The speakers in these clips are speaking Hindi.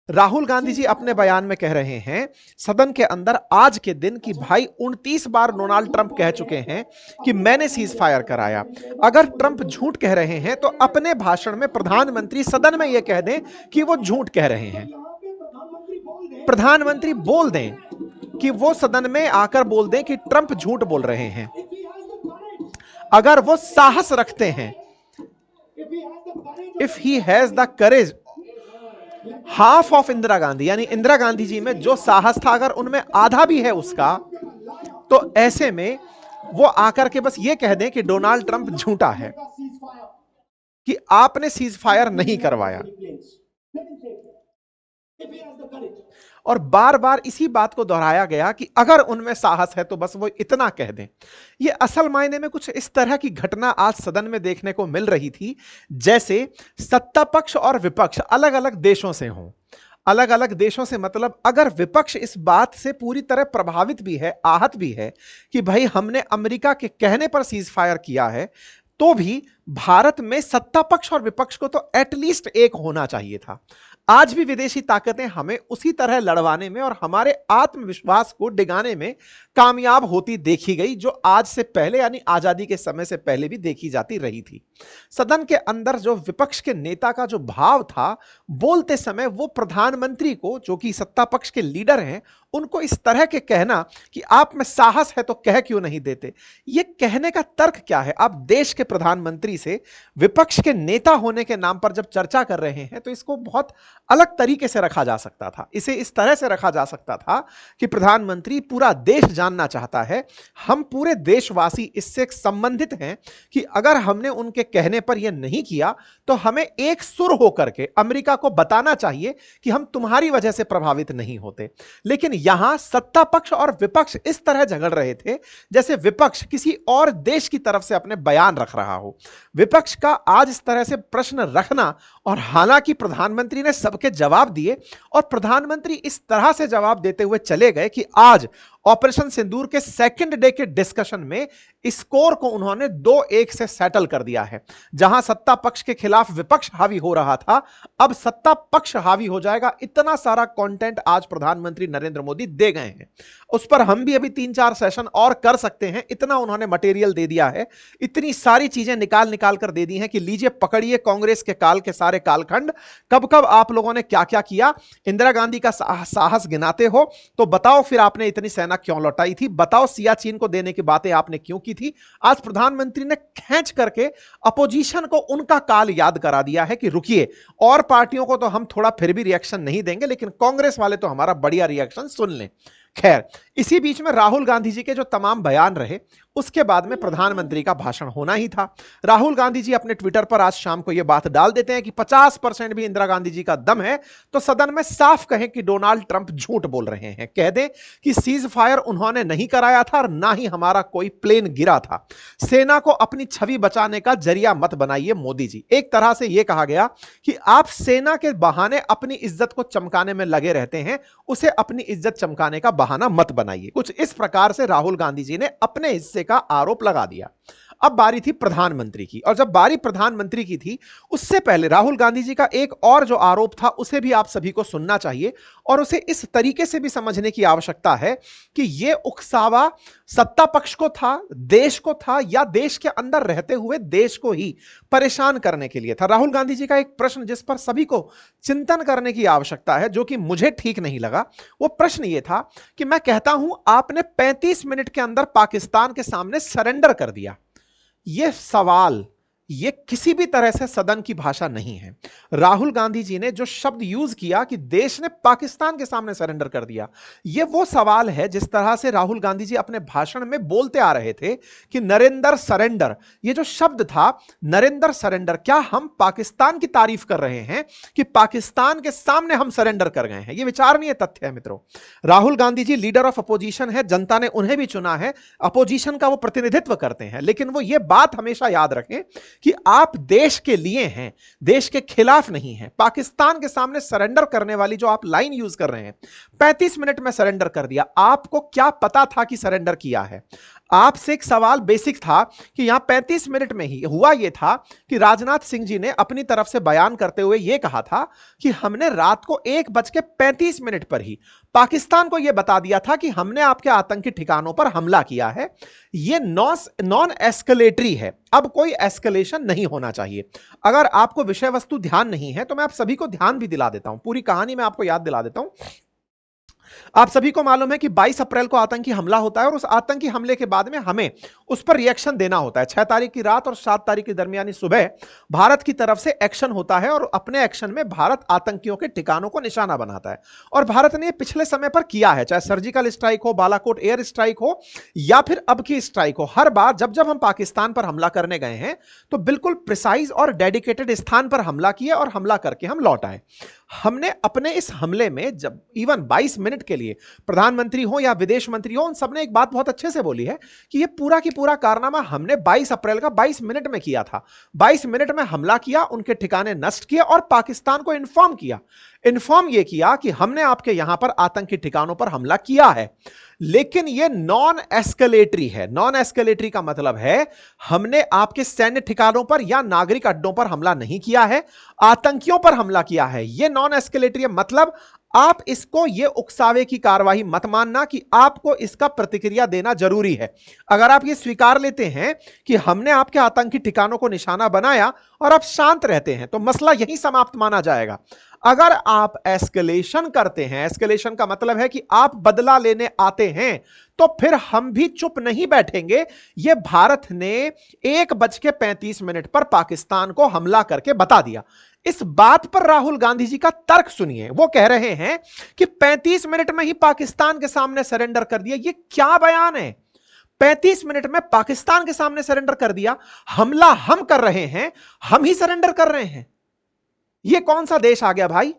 राहुल गांधी जी अपने बयान में कह रहे हैं सदन के अंदर आज के दिन कि भाई 29 बार डोनाल्ड ट्रंप कह चुके हैं कि मैंने सीज फायर कराया। अगर ट्रंप झूठ कह रहे हैं तो अपने भाषण में प्रधानमंत्री सदन में यह कह दें कि वो झूठ कह रहे हैं। प्रधानमंत्री बोल दें कि वो सदन में आकर बोल दें कि ट्रंप झूठ बोल रहे हैं। अगर वो साहस रखते हैं, if he has the courage, half of Indira Gandhi, यानी इंदिरा गांधी जी में जो साहस था अगर उनमें आधा भी है उसका, तो ऐसे में वो आकर के बस ये कह दें कि डोनाल्ड ट्रंप झूठा है, कि आपने सीज फायर नहीं करवाया। और बार बार इसी बात को दोहराया गया कि अगर उनमें साहस है तो बस वो इतना कह दें। ये असल मायने में कुछ इस तरह की घटना आज सदन में देखने को मिल रही थी जैसे सत्ता पक्ष और विपक्ष अलग अलग देशों से हों। अलग अलग देशों से मतलब अगर विपक्ष इस बात से पूरी तरह प्रभावित भी है, आहत भी है कि भाई हमने अमेरिका के कहने पर सीज फायर किया है, तो भी भारत में सत्ता पक्ष और विपक्ष को तो एटलीस्ट एक होना चाहिए था। आज भी विदेशी ताकतें हमें उसी तरह लड़वाने में और हमारे आत्मविश्वास को डिगाने में कामयाब होती देखी गई जो आज से पहले यानी आजादी के समय से पहले भी देखी जाती रही थी। सदन के अंदर जो विपक्ष के नेता का जो भाव था बोलते समय, वो प्रधानमंत्री को जो कि सत्ता पक्ष के लीडर हैं उनको इस तरह के कहना कि आप में साहस है तो कह क्यों नहीं देते, ये कहने का तर्क क्या है? आप देश के प्रधानमंत्री से विपक्ष के नेता होने के नाम पर जब चर्चा कर रहे हैं तो इसको बहुत अलग तरीके से रखा जा सकता था। इसे इस तरह से रखा जा सकता था कि प्रधानमंत्री पूरा देश जानना चाहता है, हम पूरे देशवासी इससे संबंधित हैं कि अगर हमने उनके कहने पर यह नहीं किया तो हमें एक सुर होकर के अमेरिका को बताना चाहिए कि हम तुम्हारी वजह से प्रभावित नहीं होते। लेकिन यहां सत्ता पक्ष और विपक्ष इस तरह झगड़ रहे थे जैसे विपक्ष किसी और देश की तरफ से अपने बयान रख रहा हो। विपक्ष का आज इस तरह से प्रश्न रखना, और हालांकि प्रधानमंत्री ने सबके जवाब दिए और प्रधानमंत्री इस तरह से जवाब देते हुए चले गए कि आज ऑपरेशन सिंदूर के सेकंड डे के डिस्कशन में स्कोर को उन्होंने 2-1 से सेटल कर दिया है। जहां सत्ता पक्ष के खिलाफ विपक्ष हावी हो रहा था, अब सत्ता पक्ष हावी हो जाएगा। इतना सारा कंटेंट आज प्रधानमंत्री नरेंद्र मोदी दे गए हैं, उस पर हम भी अभी 3-4 सेशन और कर सकते हैं। इतना उन्होंने मटेरियल दे दिया है, इतनी सारी चीजें निकाल निकाल कर दे दी हैं कि लीजिए पकड़िए कांग्रेस के काल के सारे कालखंड, कब कब आप लोगों ने क्या क्या किया। इंदिरा गांधी का साहस गिनाते हो तो बताओ फिर आपने इतनी सेना क्यों लौटाई थी, बताओ सियाचिन को देने की बातें आपने क्यों की थी। आज प्रधानमंत्री ने खींच करके अपोजिशन को उनका काल याद करा दिया है कि रुकिए, और पार्टियों को तो हम थोड़ा फिर भी रिएक्शन नहीं देंगे लेकिन कांग्रेस वाले तो हमारा बढ़िया रिएक्शन सुन लें। खैर, इसी बीच में राहुल गांधी जी के जो तमाम बयान रहे उसके बाद में प्रधानमंत्री का भाषण होना ही था। राहुल गांधी जी अपने ट्विटर पर आज शाम को यह बात डाल देते हैं कि 50% भी इंदिरा गांधी जी का दम है तो सदन में साफ कहें कि डोनाल्ड ट्रंप झूठ बोल रहे हैं। कह दें कि सीज फायर उन्होंने नहीं कराया था और ना ही हमारा कोई प्लेन गिरा था। सेना को अपनी छवि बचाने का जरिया मत बनाइए मोदी जी। एक तरह से यह कहा गया कि आप सेना के बहाने अपनी इज्जत को चमकाने में लगे रहते हैं, उसे अपनी इज्जत चमकाने का बहाना मत बनाइए। कुछ इस प्रकार से राहुल गांधी जी ने अपने हिस्से का आरोप लगा दिया। अब बारी थी प्रधानमंत्री की, और जब बारी प्रधानमंत्री की थी उससे पहले राहुल गांधी जी का एक और जो आरोप था उसे भी आप सभी को सुनना चाहिए और उसे इस तरीके से भी समझने की आवश्यकता है कि यह उकसावा सत्ता पक्ष को था, देश को था, या देश के अंदर रहते हुए देश को ही परेशान करने के लिए था। राहुल गांधी जी का एक प्रश्न जिस पर सभी को चिंतन करने की आवश्यकता है, जो कि मुझे ठीक नहीं लगा, वो प्रश्न यह था कि मैं कहता हूं आपने 35 मिनट के अंदर पाकिस्तान के सामने सरेंडर कर दिया। यह सवाल, यह किसी भी तरह से सदन की भाषा नहीं है। राहुल गांधी जी ने जो शब्द यूज किया कि देश ने पाकिस्तान के सामने सरेंडर कर दिया, यह वो सवाल है जिस तरह से राहुल गांधी जी अपने भाषण में बोलते आ रहे थे कि नरेंद्र सरेंडर, यह जो शब्द था नरेंद्र सरेंडर, क्या हम पाकिस्तान की तारीफ कर रहे हैं कि पाकिस्तान के सामने हम सरेंडर कर गए हैं? यह विचारणीय तथ्य है मित्रों। Rahul Gandhi ji leader of opposition है, जनता ने उन्हें भी चुना है, अपोजिशन का वो प्रतिनिधित्व करते हैं, लेकिन वो ये बात हमेशा याद रखें कि आप देश के लिए हैं, देश के खिलाफ नहीं हैं। पाकिस्तान के सामने सरेंडर करने वाली जो आप लाइन यूज कर रहे हैं, 35 मिनट में सरेंडर कर दिया, आपको क्या पता था कि सरेंडर किया है? आपसे एक सवाल बेसिक था कि यहां 35 मिनट में ही हुआ यह था कि राजनाथ सिंह जी ने अपनी तरफ से बयान करते हुए यह कहा था कि हमने रात को 1:35 पर ही पाकिस्तान को यह बता दिया था कि हमने आपके आतंकी ठिकानों पर हमला किया है। यह नॉन एस्केलेटरी है, अब कोई एस्केलेशन नहीं होना चाहिए। अगर आपको विषय वस्तु ध्यान नहीं है तो मैं आप सभी को ध्यान भी दिला देता हूं, पूरी कहानी मैं आपको याद दिला देता हूं। आप सभी को मालूम है कि 22 अप्रैल को आतंकी हमला होता है और उस आतंकी हमले के बाद में हमें उस पर रिएक्शन देना होता है। 6 तारीख की रात और 7 तारीख की दरमियानी सुबह भारत की तरफ से एक्शन होता है और अपने एक्शन में भारत आतंकियों के ठिकानों को निशाना बनाता है। और भारत ने पिछले समय पर किया है, चाहे सर्जिकल स्ट्राइक हो, बालाकोट एयर स्ट्राइक हो या फिर अब की स्ट्राइक हो, हर बार जब जब हम पाकिस्तान पर हमला करने गए हैं तो बिल्कुल प्रिसाइज और डेडिकेटेड स्थान पर हमला किए और हमला करके हम लौट आए। हमने अपने इस हमले में जब इवन 22 मिनट के लिए प्रधानमंत्री हो या विदेश मंत्री हो, उन सबने एक बात बहुत अच्छे से बोली है कि यह पूरा की पूरा कारनामा हमने 22 अप्रैल का 22 मिनट में किया था। 22 मिनट में हमला किया, उनके ठिकाने नष्ट किए और पाकिस्तान को इन्फॉर्म यह किया कि हमने आपके यहां पर आतंकी ठिकानों पर हमला किया है। लेकिन यह नॉन एस्केलेटरी है। नॉन एस्केलेटरी का मतलब है हमने आपके सैन्य ठिकानों पर या नागरिक अड्डों पर हमला नहीं किया है, आतंकियों पर हमला किया है। यह नॉन एस्केलेटरी है। मतलब आप इसको यह उकसावे की कार्रवाई मत मानना कि आपको इसका प्रतिक्रिया देना जरूरी है। अगर आप यह स्वीकार लेते हैं कि हमने आपके आतंकी ठिकानों को निशाना बनाया और आप शांत रहते हैं तो मसला यहीं समाप्त माना जाएगा। अगर आप एस्केलेशन करते हैं, एस्केलेशन का मतलब है कि आप बदला लेने आते हैं, तो फिर हम भी चुप नहीं बैठेंगे। यह भारत ने 1:35 पर पाकिस्तान को हमला करके बता दिया। इस बात पर राहुल गांधी जी का तर्क सुनिए। वो कह रहे हैं कि 35 मिनट में ही पाकिस्तान के सामने सरेंडर कर दिया। यह क्या बयान है? 35 मिनट में पाकिस्तान के सामने सरेंडर कर दिया। हमला हम कर रहे हैं, हम ही सरेंडर कर रहे हैं। यह कौन सा देश आ गया भाई?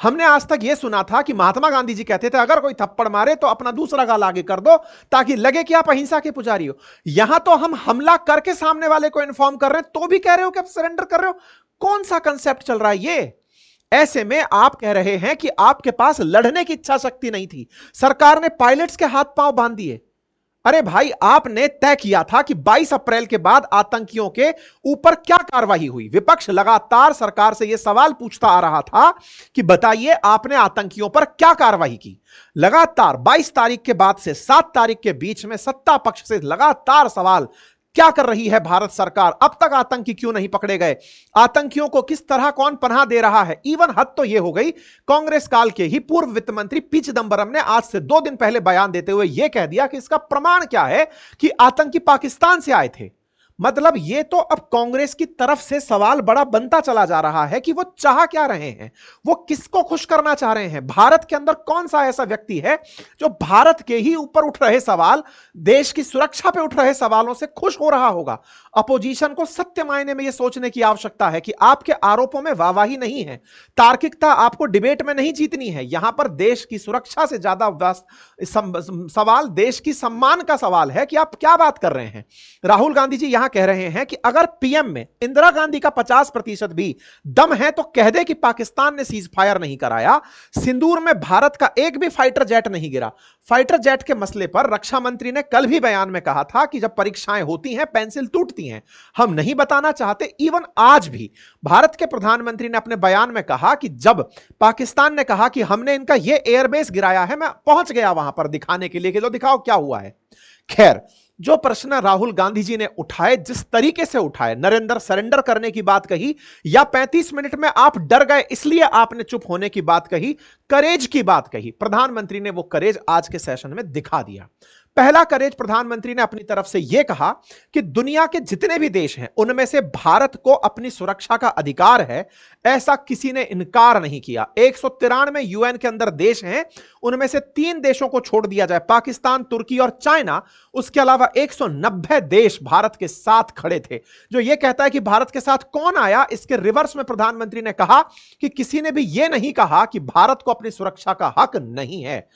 हमने आज तक यह सुना था कि महात्मा गांधी जी कहते थे अगर कोई थप्पड़ मारे तो अपना दूसरा गाल आगे कर दो ताकि लगे कि आप अहिंसा के पुजारी हो। यहां तो हम हमला करके सामने वाले को इन्फॉर्म कर रहे हैं तो भी कह रहे हो कि आप सरेंडर कर रहे हो। कौन सा कंसेप्ट चल रहा है ये? ऐसे में आप कह रहे हैं कि आपके पास लड़ने की इच्छा शक्ति नहीं थी, सरकार ने पायलट्स के हाथ पांव बांध दिए। अरे भाई, आपने तय किया था कि 22 अप्रैल के बाद आतंकियों के ऊपर क्या कार्रवाई हुई। विपक्ष लगातार सरकार से यह सवाल पूछता आ रहा था कि बताइए आपने आतंकियों पर क्या कार्रवाई की। लगातार 22 तारीख के बाद से 7 तारीख के बीच में सत्ता पक्ष से लगातार सवाल क्या कर रही है भारत सरकार, अब तक आतंकी क्यों नहीं पकड़े गए, आतंकियों को किस तरह कौन पनाह दे रहा है। इवन हद तो यह हो गई, कांग्रेस काल के ही पूर्व वित्त मंत्री पी चिदंबरम ने आज से 2 दिन पहले बयान देते हुए यह कह दिया कि इसका प्रमाण क्या है कि आतंकी पाकिस्तान से आए थे। मतलब यह तो अब कांग्रेस की तरफ से सवाल बड़ा बनता चला जा रहा है कि वो चाह क्या रहे हैं, वो किसको खुश करना चाह रहे हैं। भारत के अंदर कौन सा ऐसा व्यक्ति है जो भारत के ही ऊपर उठ रहे सवाल, देश की सुरक्षा पे उठ रहे सवालों से खुश हो रहा होगा। अपोजिशन को सत्य मायने में यह सोचने की आवश्यकता है कि आपके आरोपों में वाहवाही नहीं है, तार्किकता आपको डिबेट में नहीं जीतनी है। यहां पर देश की सुरक्षा से ज्यादा सवाल देश की सम्मान का सवाल है कि आप क्या बात कर रहे हैं। राहुल गांधी जी यहां कह रहे हैं कि अगर पीएम में इंदिरा गांधी का 50% भी दम है तो कह दे कि पाकिस्तान ने सीज फायर नहीं कराया, सिंदूर में भारत का एक भी फाइटर जेट नहीं गिरा। फाइटर जेट के मसले पर रक्षा मंत्री ने कल भी बयान में कहा था कि जब परीक्षाएं होती हैं पेंसिल टूटती हैं, हम नहीं बताना चाहते। इवन आज भी भारत के प्रधानमंत्री ने अपने बयान में कहा कि जब पाकिस्तान ने कहा कि हमने इनका यह एयरबेस गिराया है, मैं पहुंच गया वहां पर दिखाने के लिए कि लो दिखाओ क्या हुआ है। खैर, जो प्रश्न राहुल गांधी जी ने उठाए, जिस तरीके से उठाए, नरेंद्र सरेंडर करने की बात कही या 35 मिनट में आप डर गए इसलिए आपने चुप होने की बात कही, करेज की बात कही, प्रधानमंत्री ने वो करेज आज के सेशन में दिखा दिया। पहला करेज प्रधानमंत्री ने अपनी तरफ से यह कहा कि दुनिया के जितने भी देश हैं उनमें से भारत को अपनी सुरक्षा का अधिकार है, ऐसा किसी ने इनकार नहीं किया। 193 यूएन के अंदर देश हैं, उनमें से 3 देशों को छोड़ दिया जाए, पाकिस्तान, तुर्की और चाइना, उसके अलावा 190 देश भारत के साथ खड़े थे। जो यह कहता है कि भारत के साथ कौन आया, इसके रिवर्स में प्रधानमंत्री ने कहा कि किसी ने भी यह नहीं कहा कि भारत को अपनी सुरक्षा का हक नहीं है।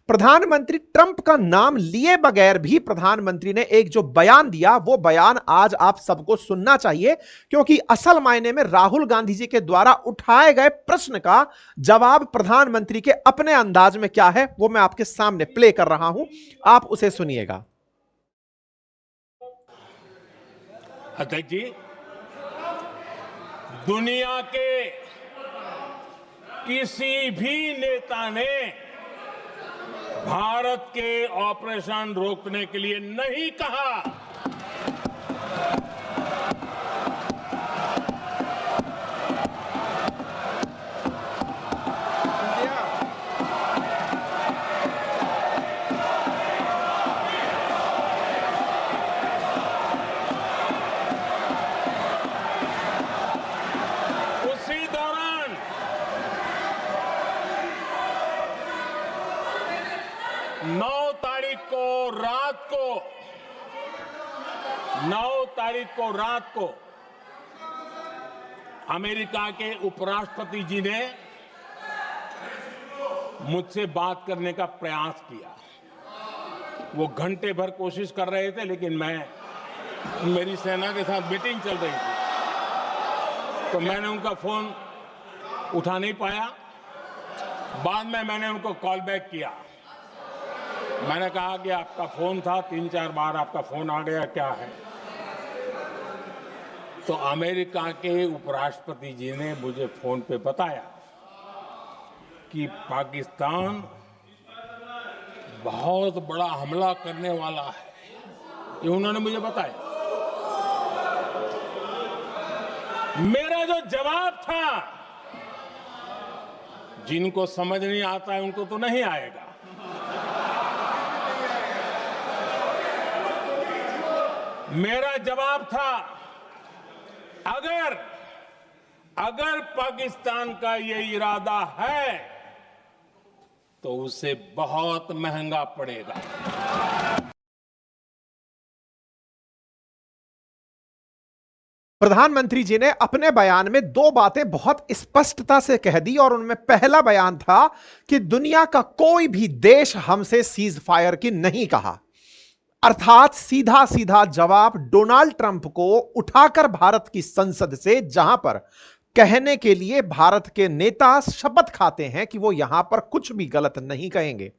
प्रधानमंत्री ट्रंप का नाम लिए बगैर भी प्रधानमंत्री ने एक जो बयान दिया, वो बयान आज आप सबको सुनना चाहिए, क्योंकि असल मायने में राहुल गांधी जी के द्वारा उठाए गए प्रश्न का जवाब प्रधानमंत्री के अपने अंदाज में क्या है, वो मैं आपके सामने प्ले कर रहा हूं, आप उसे सुनिएगा। अध्यक्ष जी, दुनिया के किसी भी नेता ने भारत के ऑपरेशन रोकने के लिए नहीं कहा। उसी दौरान 9 तारीख को रात को अमेरिका के उपराष्ट्रपति जी ने मुझसे बात करने का प्रयास किया। वो घंटे भर कोशिश कर रहे थे, लेकिन मेरी सेना के साथ मीटिंग चल रही थी, तो मैंने उनका फोन उठा नहीं पाया। बाद में मैंने उनको कॉल बैक किया। मैंने कहा कि आपका फोन था, 3-4 बार आपका फोन आ गया, क्या है? तो अमेरिका के उपराष्ट्रपति जी ने मुझे फोन पे बताया कि पाकिस्तान बहुत बड़ा हमला करने वाला है, ये उन्होंने मुझे बताया। मेरा जो जवाब था, जिनको समझ नहीं आता है उनको तो नहीं आएगा, मेरा जवाब था, अगर पाकिस्तान का ये इरादा है तो उसे बहुत महंगा पड़ेगा। प्रधानमंत्री जी ने अपने बयान में 2 बातें बहुत स्पष्टता से कह दी, और उनमें पहला बयान था कि दुनिया का कोई भी देश हमसे सीज फायर की नहीं कहा, अर्थात सीधा सीधा जवाब डोनाल्ड ट्रंप को उठाकर भारत की संसद से, जहां पर कहने के लिए भारत के नेता शपथ खाते हैं कि वो यहां पर कुछ भी गलत नहीं कहेंगे।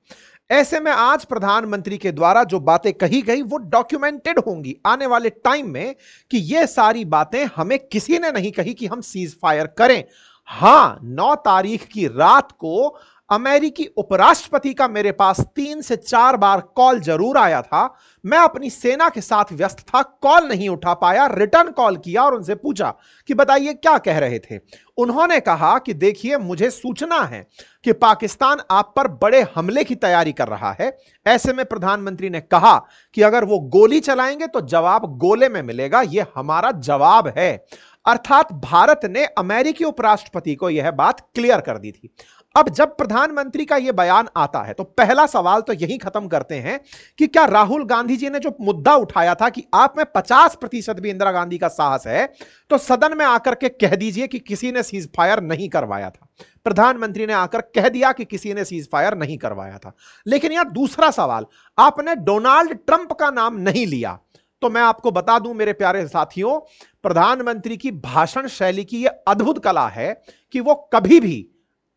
ऐसे में आज प्रधानमंत्री के द्वारा जो बातें कही गई वो डॉक्यूमेंटेड होंगी आने वाले टाइम में, कि ये सारी बातें हमें किसी ने नहीं कही कि हम सीज फायर करें। हां, 9 तारीख की रात को अमेरिकी उपराष्ट्रपति का मेरे पास 3 से 4 बार कॉल जरूर आया था। मैं अपनी सेना के साथ व्यस्त था, कॉल नहीं उठा पाया, रिटर्न कॉल किया और उनसे पूछा कि बताइए क्या कह रहे थे। उन्होंने कहा कि देखिए, मुझे सूचना है कि पाकिस्तान आप पर बड़े हमले की तैयारी कर रहा है। ऐसे में प्रधानमंत्री ने कहा कि अगर वो गोली चलाएंगे तो जवाब गोले में मिलेगा, यह हमारा जवाब है। अर्थात भारत ने अमेरिकी उपराष्ट्रपति को यह बात क्लियर कर दी थी। अब जब प्रधानमंत्री का यह बयान आता है तो पहला सवाल तो यही खत्म करते हैं कि क्या राहुल गांधी जी ने जो मुद्दा उठाया था कि आप में 50% भी इंदिरा गांधी का साहस है, तो सदन में आकर के कह दीजिए कि किसी ने सीज फायर नहीं करवाया था। प्रधानमंत्री ने आकर कह दिया कि किसी ने सीज फायर नहीं करवाया था। लेकिन यह दूसरा सवाल, आपने डोनाल्ड ट्रंप का नाम नहीं लिया। तो मैं आपको बता दूं मेरे प्यारे साथियों, प्रधानमंत्री की भाषण शैली की यह अद्भुत कला है कि वो कभी भी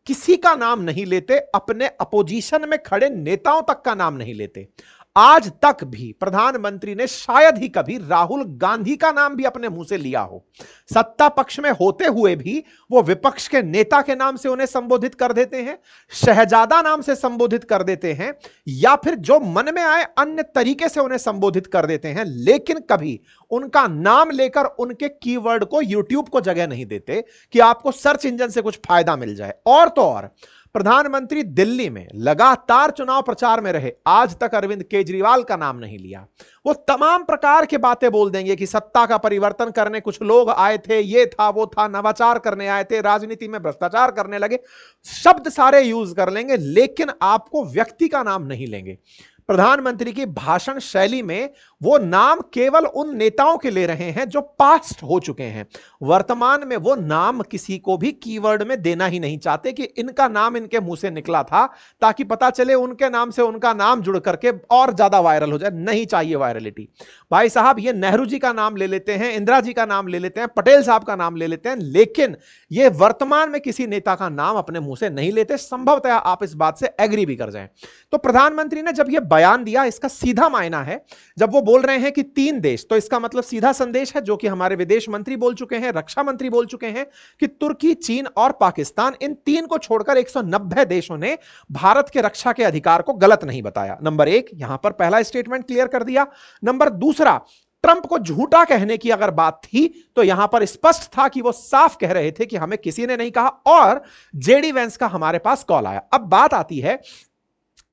किसी का नाम नहीं लेते, अपने अपोजिशन में खड़े नेताओं तक का नाम नहीं लेते। आज तक भी प्रधानमंत्री ने शायद ही कभी राहुल गांधी का नाम भी अपने मुंह से लिया हो। सत्ता पक्ष में होते हुए भी वो विपक्ष के नेता के नाम से उन्हें संबोधित कर देते हैं, शहजादा नाम से संबोधित कर देते हैं, या फिर जो मन में आए अन्य तरीके से उन्हें संबोधित कर देते हैं, लेकिन कभी उनका नाम लेकर उनके कीवर्ड को यूट्यूब को जगह नहीं देते कि आपको सर्च इंजन से कुछ फायदा मिल जाए। और तो और प्रधानमंत्री दिल्ली में लगातार चुनाव प्रचार में रहे, आज तक अरविंद केजरीवाल का नाम नहीं लिया। वो तमाम प्रकार की बातें बोल देंगे कि सत्ता का परिवर्तन करने कुछ लोग आए थे, ये था वो था, नवाचार करने आए थे, राजनीति में भ्रष्टाचार करने लगे, शब्द सारे यूज कर लेंगे, लेकिन आपको व्यक्ति का नाम नहीं लेंगे। प्रधानमंत्री की भाषण शैली में वो नाम केवल उन नेताओं के ले रहे हैं जो पास्ट हो चुके हैं। वर्तमान में वो नाम किसी को भी कीवर्ड में देना ही नहीं चाहते कि इनका नाम इनके मुंह से निकला था, ताकि पता चले उनके नाम से उनका नाम जुड़ करके और ज्यादा वायरल हो जाए। नहीं चाहिए वायरलिटी। भाई साहब, ये नेहरू जी का नाम ले लेते हैं, इंदिरा जी का नाम ले लेते हैं, पटेल साहब का नाम ले लेते हैं, लेकिन ये वर्तमान में किसी नेता का नाम अपने मुंह से नहीं लेते। संभवतः आप इस बात से एग्री भी कर जाएं। तो प्रधानमंत्री ने जब यह बयान दिया, इसका सीधा मायना है, जब वो बोल रहे हैं कि 3 देश, तो इसका मतलब सीधा संदेश है जो कि हमारे विदेश मंत्री बोल चुके हैं, रक्षा मंत्री बोल चुके हैं, कि तुर्की, चीन और पाकिस्तान, इन 3 को छोड़कर 190 देशों ने भारत के रक्षा के अधिकार को गलत नहीं बताया। नंबर 1, यहां पर पहला स्टेटमेंट क्लियर कर दिया। नंबर दूसरा, ट्रंप को झूठा कहने की अगर बात थी तो यहां पर स्पष्ट था कि वो साफ कह रहे थे कि हमें किसी ने नहीं कहा, और जेडी वेंस का हमारे पास कॉल आया। अब बात आती है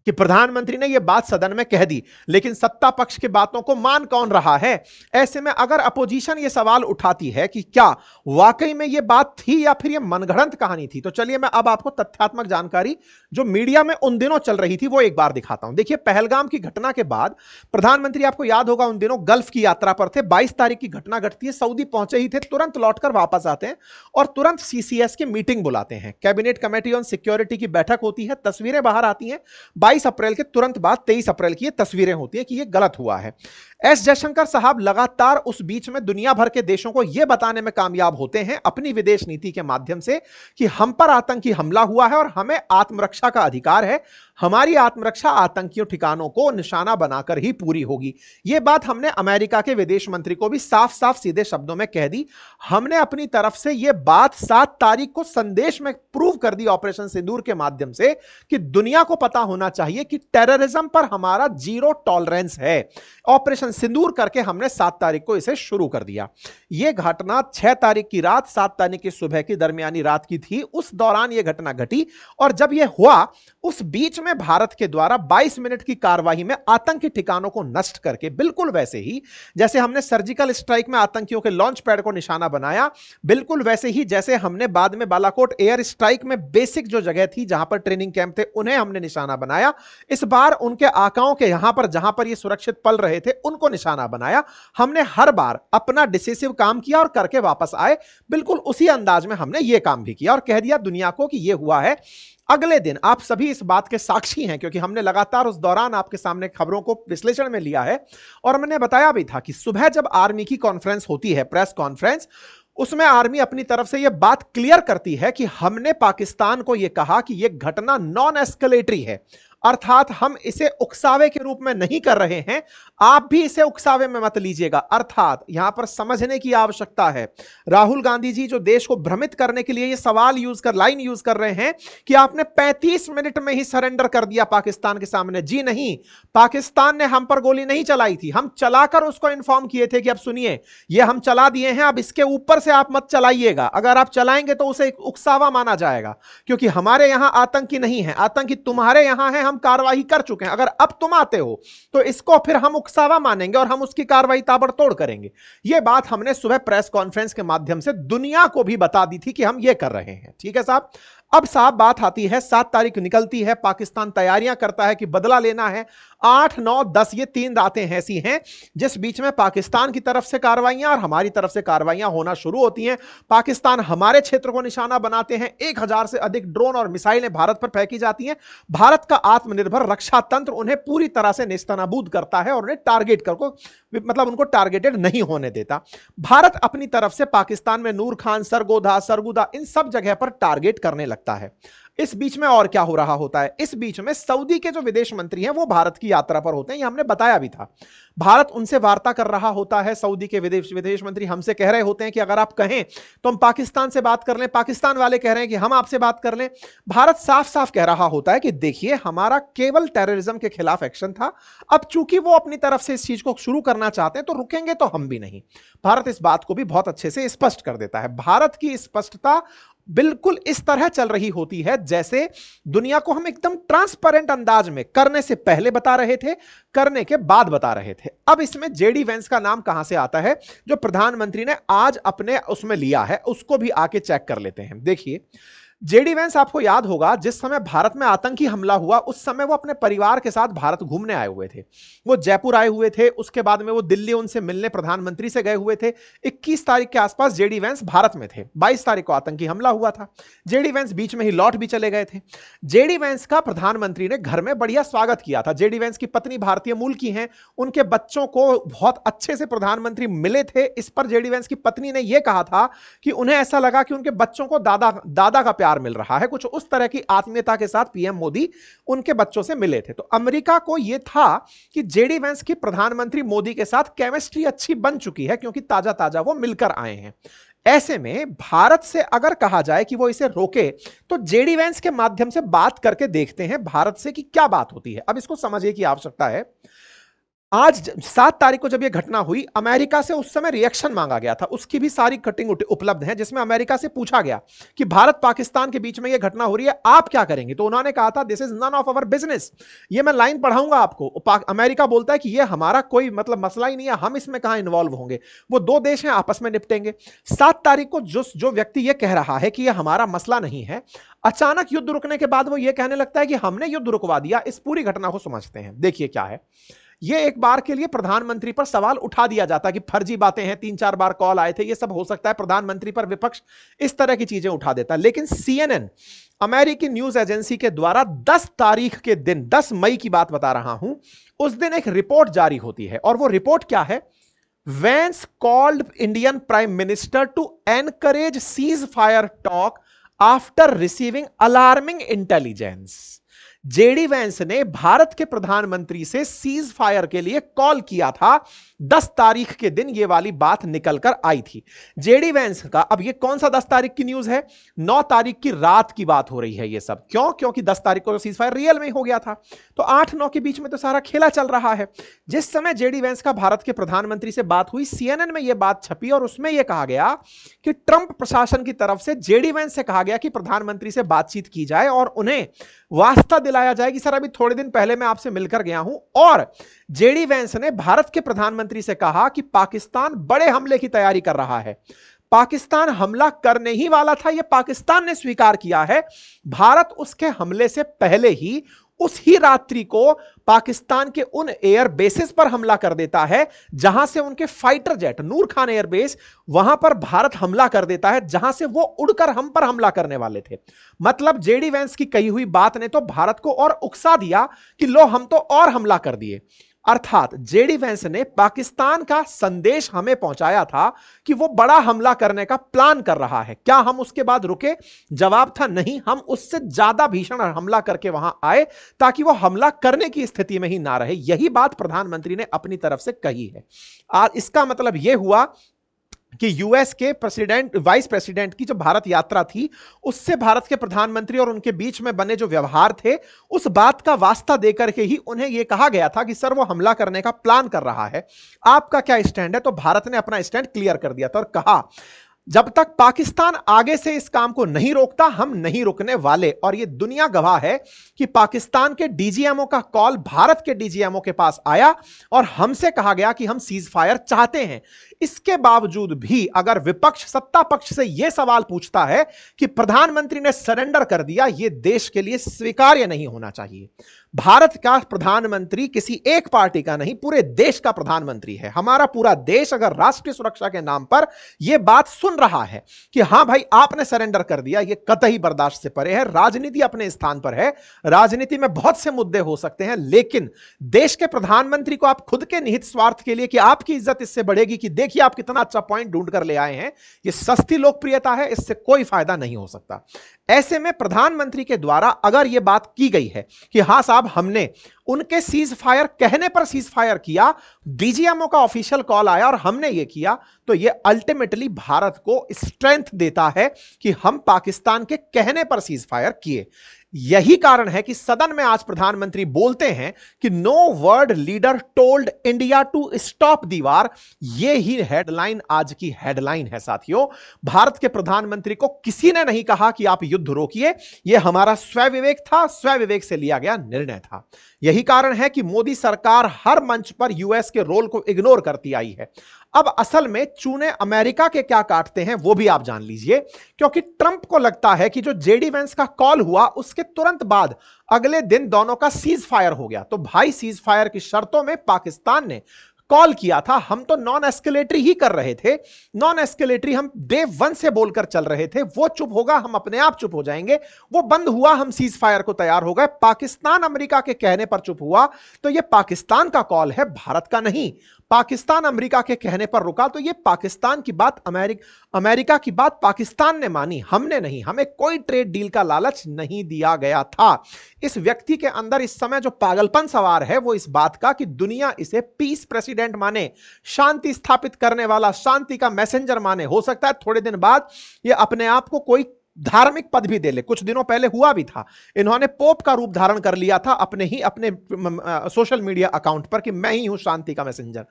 कि प्रधानमंत्री ने यह बात सदन में कह दी, लेकिन सत्ता पक्ष की बातों को मान कौन रहा है? ऐसे में अगर अपोजिशन यह सवाल उठाती है कि क्या वाकई में यह बात थी या फिर यह मनगढ़ंत कहानी थी, तो चलिए मैं अब आपको तथ्यात्मक जानकारी जो मीडिया में उन दिनों चल रही थी वो एक बार दिखाता हूं। देखिए, पहलगाम की घटना के बाद प्रधानमंत्री, आपको याद होगा, उन दिनों गल्फ की यात्रा पर थे। 22 तारीख की घटना घटती है, सऊदी पहुंचे ही थे, तुरंत लौटकर वापस आते हैं और तुरंत सीसीएस की मीटिंग बुलाते हैं। कैबिनेट कमेटी ऑन सिक्योरिटी की बैठक होती है, तस्वीरें बाहर आती हैं। 22 अप्रैल के तुरंत बाद 23 अप्रैल की ये तस्वीरें होती है कि ये गलत हुआ है। एस जयशंकर साहब लगातार उस बीच में दुनिया भर के देशों को यह बताने में कामयाब होते हैं अपनी विदेश नीति के माध्यम से कि हम पर आतंकी हमला हुआ है और हमें आत्मरक्षा का अधिकार है। हमारी आत्मरक्षा आतंकियों ठिकानों को निशाना बनाकर ही पूरी होगी। यह बात हमने अमेरिका के विदेश मंत्री को भी साफ साफ सीधे शब्दों में कह दी। हमने अपनी तरफ से यह बात 7 तारीख को संदेश में प्रूव कर दी ऑपरेशन सिंदूर के माध्यम से कि दुनिया को पता होना चाहिए कि टेररिज्म पर हमारा 0 टॉलरेंस है। ऑपरेशन सिंदूर करके हमने 7 तारीख को इसे शुरू कर दिया। यह घटना 6 तारीख की रात 7 तारीख की सुबह की दरमियानी रात की थी। उस दौरान यह घटना घटी और जब यह हुआ उस बीच में भारत के द्वारा 22 मिनट की कार्रवाई में आतंकी ठिकानों को नष्ट करके, बिल्कुल वैसे ही जैसे हमने सर्जिकल स्ट्राइक में आतंकियों के लॉन्च पैड को निशाना बनाया, बिल्कुल वैसे ही जैसे हमने बाद में बालाकोट एयर स्ट्राइक में बेसिक जो जगह थी जहां पर ट्रेनिंग कैंप थे उन्हें हमने निशाना बनाया। इस बार उनके आकाओं के यहां पर जहां पर ये सुरक्षित पल रहे थे उनको निशाना बनाया। हमने हर बार अपना डिसिसिव काम किया और करके वापस आए। बिल्कुल उसी अंदाज में हमने ये काम भी किया और कह दिया दुनिया को कि ये हुआ है। अगले दिन आप सभी इस बात के साक्षी हैं क्योंकि हमने लगातार उस दौरान आपके सामने खबरों को विश्लेषण में लिया है और मैंने बताया भी था कि सुबह जब आर्मी की कॉन्फ्रेंस होती है, प्रेस कॉन्फ्रेंस, उसमें आर्मी अपनी तरफ से यह बात क्लियर करती है कि हमने पाकिस्तान को यह कहा कि यह घटना नॉन एस्केलेटरी है, अर्थात हम इसे उकसावे के रूप में नहीं कर रहे हैं, आप भी इसे उकसावे में मत लीजिएगा। अर्थात यहां पर समझने की आवश्यकता है, राहुल गांधी जी जो देश को भ्रमित करने के लिए यह सवाल लाइन यूज कर रहे हैं कि आपने 35 मिनट में ही सरेंडर कर दिया पाकिस्तान के सामने। जी नहीं, पाकिस्तान ने हम पर गोली नहीं चलाई थी, हम चलाकर उसको इंफॉर्म किए थे कि अब सुनिए ये हम चला दिए हैं, अब इसके ऊपर से आप मत चलाइएगा, अगर आप चलाएंगे तो उसे उकसावा माना जाएगा क्योंकि हमारे यहां आतंकी नहीं है, आतंकी तुम्हारे यहां है, हम कार्रवाई कर चुके हैं, अगर अब तुम आते हो तो इसको फिर हम उकसावा मानेंगे और हम उसकी कार्रवाई ताबड़तोड़ करेंगे। यह बात हमने सुबह प्रेस कॉन्फ्रेंस के माध्यम से दुनिया को भी बता दी थी कि हम यह कर रहे हैं। ठीक है साहब। अब साहब बात आती है 7 तारीख निकलती है, पाकिस्तान तैयारियां करता है कि बदला लेना है। 8, 9, 10 ये 3 रातें ऐसी हैं जिस बीच में पाकिस्तान की तरफ से कार्रवाइयां और हमारी तरफ से कार्रवाइयां होना शुरू होती हैं। पाकिस्तान हमारे क्षेत्र को निशाना बनाते हैं, 1000 से अधिक ड्रोन और मिसाइलें भारत पर फेंकी जाती हैं। भारत का आत्मनिर्भर रक्षा तंत्र उन्हें पूरी तरह से नेस्तनाबूद करता है और उन्हें टारगेट करको मतलब उनको टारगेटेड नहीं होने देता। भारत अपनी तरफ से पाकिस्तान में नूर खान, सरगुदा इन सब जगह पर टारगेट करने लगता है। इस बीच में और क्या हो रहा होता है, इस बीच में सऊदी के जो विदेश मंत्री हैं वो भारत की यात्रा पर होते हैं, ये हमने बताया भी था। भारत उनसे वार्ता कर रहा होता है, सऊदी के विदेश मंत्री हमसे कह रहे होते हैं कि अगर आप कहें तो हम पाकिस्तान से बात कर लें, पाकिस्तान वाले कह रहे हैं कि हम आपसे बात कर लें। भारत साफ साफ कह रहा होता है कि देखिए हमारा केवल टेररिज्म के खिलाफ एक्शन था, अब चूंकि वो अपनी तरफ से इस चीज को शुरू करना चाहते हैं तो रुकेंगे तो हम भी नहीं। भारत इस बात को भी बहुत अच्छे से स्पष्ट कर देता है। भारत की स्पष्टता बिल्कुल इस तरह चल रही होती है जैसे दुनिया को हम एकदम ट्रांसपेरेंट अंदाज में करने से पहले बता रहे थे, करने के बाद बता रहे थे। अब इसमें जेडी वेंस का नाम कहां से आता है जो प्रधानमंत्री ने आज अपने उसमें लिया है, उसको भी आके चेक कर लेते हैं। देखिए जेडी वेंस, आपको याद होगा जिस समय भारत में आतंकी हमला हुआ उस समय वो अपने परिवार के साथ भारत घूमने आए हुए थे। वो जयपुर आए हुए थे, उसके बाद में वो दिल्ली उनसे मिलने प्रधानमंत्री से गए हुए थे। 21 तारीख के आसपास जेडी वेंस भारत में थे। 22 तारीख को आतंकी हमला हुआ था। जेडी वेंस बीच में ही लौट भी चले गए थे। जेडी वेंस का प्रधानमंत्री ने घर में बढ़िया स्वागत किया था। जेडी वेंस की पत्नी भारतीय मूल की हैं, उनके बच्चों को बहुत अच्छे से प्रधानमंत्री मिले थे। इस पर जेडी वेंस की पत्नी ने यह कहा था कि उन्हें ऐसा लगा कि उनके बच्चों को दादा का प्यार मिल रहा है। कुछ उस तरह की आत्मीयता के साथ पीएम मोदी उनके बच्चों से मिले थे। तो अमेरिका को यह था कि जेडी वेंस की प्रधानमंत्री मोदी के साथ केमिस्ट्री अच्छी बन चुकी है, क्योंकि ताजा ताजा वो मिलकर आए हैं। ऐसे में भारत से अगर कहा जाए कि वो इसे रोके, तो जेडी वेंस के माध्यम से बात करके देखते हैं भारत से कि क्या बात होती है। अब इसको समझने की आवश्यकता है। आज 7 तारीख को जब यह घटना हुई, अमेरिका से उस समय रिएक्शन मांगा गया था। उसकी भी सारी कटिंग उपलब्ध है, जिसमें अमेरिका से पूछा गया कि भारत पाकिस्तान के बीच में यह घटना हो रही है, आप क्या करेंगे। तो उन्होंने कहा था, this is none of our business. ये मैं लाइन पढ़ाऊंगा आपको। अमेरिका बोलता है कि यह हमारा कोई मतलब मसला ही नहीं है, हम इसमें कहां इन्वॉल्व होंगे, वो दो देश हैं, आपस में निपटेंगे। 7 तारीख को जो व्यक्ति यह कह रहा है कि यह हमारा मसला नहीं है, अचानक युद्ध रुकने के बाद वो यह कहने लगता है कि हमने युद्ध रुकवा दिया। इस पूरी घटना को समझते हैं। देखिए क्या है। यह एक बार के लिए प्रधानमंत्री पर सवाल उठा दिया जाता है कि फर्जी बातें हैं, 3-4 बार कॉल आए थे, यह सब हो सकता है। प्रधानमंत्री पर विपक्ष इस तरह की चीजें उठा देता है। लेकिन CNN, अमेरिकी न्यूज एजेंसी के द्वारा 10 तारीख के दिन, 10 मई की बात बता रहा हूं, उस दिन एक रिपोर्ट जारी होती है। और वो रिपोर्ट क्या है? Vance called Indian prime minister to encourage cease fire talk after receiving alarming intelligence. JD Vance ने भारत के प्रधानमंत्री से सीज फायर के लिए कॉल किया था। 10 तारीख के दिन यह वाली बात निकलकर आई थी जेडी वेंस का। अब यह कौन सा 10 तारीख की न्यूज है? 9 तारीख की रात की बात हो रही है ये सब। क्यों? क्योंकि 10 तारीख को तो सीज फायर रियल में हो गया था, तो 8-9 के बीच में तो सारा खेला चल रहा है। जिस समय जेडी वेंस का भारत के प्रधानमंत्री से बात हुई, CNN में यह बात छपी और उसमें यह कहा गया कि ट्रंप प्रशासन की तरफ से जेडी वेंस से कहा गया कि प्रधानमंत्री से बातचीत की जाए और उन्हें वास्ता दिलाया जाए कि सर अभी थोड़े दिन पहले मैं आपसे मिलकर गया हूं। और जेडी वेंस ने भारत के प्रधानमंत्री से कहा कि पाकिस्तान बड़े हमले की तैयारी कर रहा है। पाकिस्तान हमला करने ही वाला था, यह पाकिस्तान ने स्वीकार किया है। भारत उसके हमले से पहले ही उस ही रात्रि को पाकिस्तान के उन एयर बेसेस पर हमला कर देता है जहां से उनके फाइटर जेट, नूर खान एयरबेस, वहां पर भारत हमला कर देता है जहां से वो उड़कर हम पर हमला करने वाले थे। मतलब जेडी वेंस की कही हुई बात ने तो भारत को और उकसा दिया कि लो हम तो और हमला कर दिए। अर्थात जेडी वेंस ने पाकिस्तान का संदेश हमें पहुंचाया था कि वो बड़ा हमला करने का प्लान कर रहा है। क्या हम उसके बाद रुके? जवाब था नहीं, हम उससे ज्यादा भीषण हमला करके वहां आए ताकि वो हमला करने की स्थिति में ही ना रहे। यही बात प्रधानमंत्री ने अपनी तरफ से कही है। इसका मतलब यह हुआ कि यूएस के प्रेसिडेंट, वाइस प्रेसिडेंट की जो भारत यात्रा थी, उससे भारत के प्रधानमंत्री और उनके बीच में बने जो व्यवहार थे, उस बात का वास्ता देकर के ही उन्हें यह कहा गया था कि सर वो हमला करने का प्लान कर रहा है, आपका क्या स्टैंड है? तो भारत ने अपना स्टैंड क्लियर कर दिया था और कहा जब तक पाकिस्तान आगे से इस काम को नहीं रोकता, हम नहीं रुकने वाले। और यह दुनिया गवाह है कि पाकिस्तान के डीजीएमओ का कॉल भारत के डीजीएमओ के पास आया और हमसे कहा गया कि हम सीज फायर चाहते हैं। इसके बावजूद भी अगर विपक्ष सत्ता पक्ष से यह सवाल पूछता है कि प्रधानमंत्री ने सरेंडर कर दिया, यह देश के लिए स्वीकार्य नहीं होना चाहिए। भारत का प्रधानमंत्री किसी एक पार्टी का नहीं, पूरे देश का प्रधानमंत्री है। हमारा पूरा देश अगर राष्ट्रीय सुरक्षा के नाम पर यह बात सुन रहा है कि हां भाई आपने सरेंडर कर दिया, यह कतई बर्दाश्त से परे है। राजनीति अपने स्थान पर है, राजनीति में बहुत से मुद्दे हो सकते हैं, लेकिन देश के प्रधानमंत्री को आप खुद के निहित स्वार्थ के लिए कि आपकी इज्जत इससे बढ़ेगी कि देखिए आप कितना अच्छा पॉइंट ढूंढ कर ले आए हैं, यह सस्ती लोकप्रियता है, इससे कोई फायदा नहीं हो सकता। ऐसे में प्रधानमंत्री के द्वारा अगर यह बात की गई है कि हां साहब हमने उनके सीज फायर कहने पर सीज फायर किया, डीजीएमओ का ऑफिशियल कॉल आया और हमने यह किया, तो यह अल्टीमेटली भारत को स्ट्रेंथ देता है कि हम पाकिस्तान के कहने पर सीज फायर किए। यही कारण है कि सदन में आज प्रधानमंत्री बोलते हैं कि no world leader told India to stop the war. यह ही हेडलाइन आज की हेडलाइन है साथियों। भारत के प्रधानमंत्री को किसी ने नहीं कहा कि आप युद्ध रोकिए, यह हमारा स्वविवेक था, स्वविवेक से लिया गया निर्णय था। यही कारण है कि मोदी सरकार हर मंच पर यूएस के रोल को इग्नोर करती आई है। अब असल में चूने अमेरिका के क्या काटते हैं वो भी आप जान लीजिए, क्योंकि ट्रंप को लगता है कि जो जेडी वेंस का कॉल हुआ उसके तुरंत बाद अगले दिन दोनों का सीज फायर हो गया। तो भाई सीज फायर की शर्तों में पाकिस्तान ने कॉल किया था, हम तो नॉन एस्केलेटरी ही कर रहे थे, नॉन एस्केलेटरी हम डे 1 से बोलकर चल रहे थे, वो चुप होगा हम अपने आप चुप हो जाएंगे, वो बंद हुआ हम सीज फायर को तैयार हो गए। पाकिस्तान अमेरिका के कहने पर चुप हुआ, तो ये पाकिस्तान का कॉल है, भारत का नहीं। पाकिस्तान अमेरिका के कहने पर रुका, तो ये पाकिस्तान की बात अमेरिका की बात पाकिस्तान ने मानी, हमने नहीं। हमें कोई ट्रेड डील का लालच नहीं दिया गया था। इस व्यक्ति के अंदर इस समय जो पागलपन सवार है वो इस बात का कि दुनिया इसे पीस प्रेसिडेंट माने, शांति स्थापित करने वाला, शांति का मैसेंजर माने। हो सकता है थोड़े दिन बाद ये अपने आप को कोई धार्मिक पद भी दे ले। कुछ दिनों पहले हुआ भी था, इन्होंने पोप का रूप धारण कर लिया था अपने सोशल मीडिया अकाउंट पर कि मैं ही हूं शांति का मैसेंजर।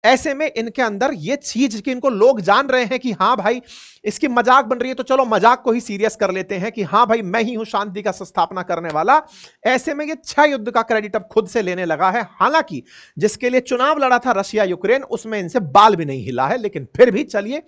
ऐसे में इनके अंदर ये चीज कि इनको लोग जान रहे हैं कि हां भाई इसकी मजाक बन रही है, तो चलो मजाक को ही सीरियस कर लेते हैं कि हां भाई मैं ही हूं शांति का स्थापना करने वाला। ऐसे में ये 6 युद्ध का क्रेडिट अब खुद से लेने लगा है। हालांकि जिसके लिए चुनाव लड़ा था रशिया यूक्रेन, उसमें इनसे बाल भी नहीं हिला है, लेकिन फिर भी चलिए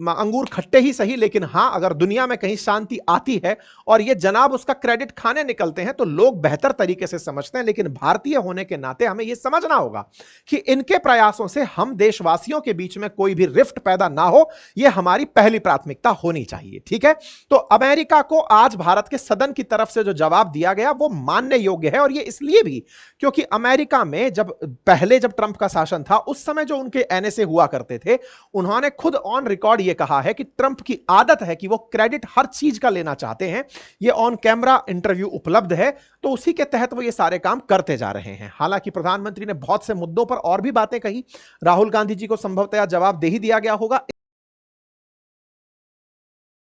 अंगूर खट्टे ही सही, लेकिन हां अगर दुनिया में कहीं शांति आती है और ये जनाब उसका क्रेडिट खाने निकलते हैं तो लोग बेहतर तरीके से समझते हैं। लेकिन भारतीय होने के नाते हमें यह समझना होगा कि इनके प्रयासों से हम देशवासियों के बीच में कोई भी रिफ्ट पैदा ना हो, यह हमारी पहली प्राथमिकता होनी चाहिए। ठीक है, तो अमेरिका को आज भारत के सदन की तरफ से जो जवाब दिया गया वो मानने योग्य है, और यह इसलिए भी क्योंकि अमेरिका में जब ट्रंप का शासन था उस समय जो उनके एनएसए हुआ करते थे, उन्होंने खुद ऑन रिकॉर्ड यह कहा है कि ट्रंप की आदत है कि वो क्रेडिट हर चीज का लेना चाहते हैं। यह ऑन कैमरा इंटरव्यू उपलब्ध है, तो उसी के तहत वो ये सारे काम करते जा रहे हैं। हालांकि प्रधानमंत्री ने बहुत से मुद्दों पर और भी बातें कही, राहुल गांधी जी को संभवतः जवाब दे ही दिया गया होगा।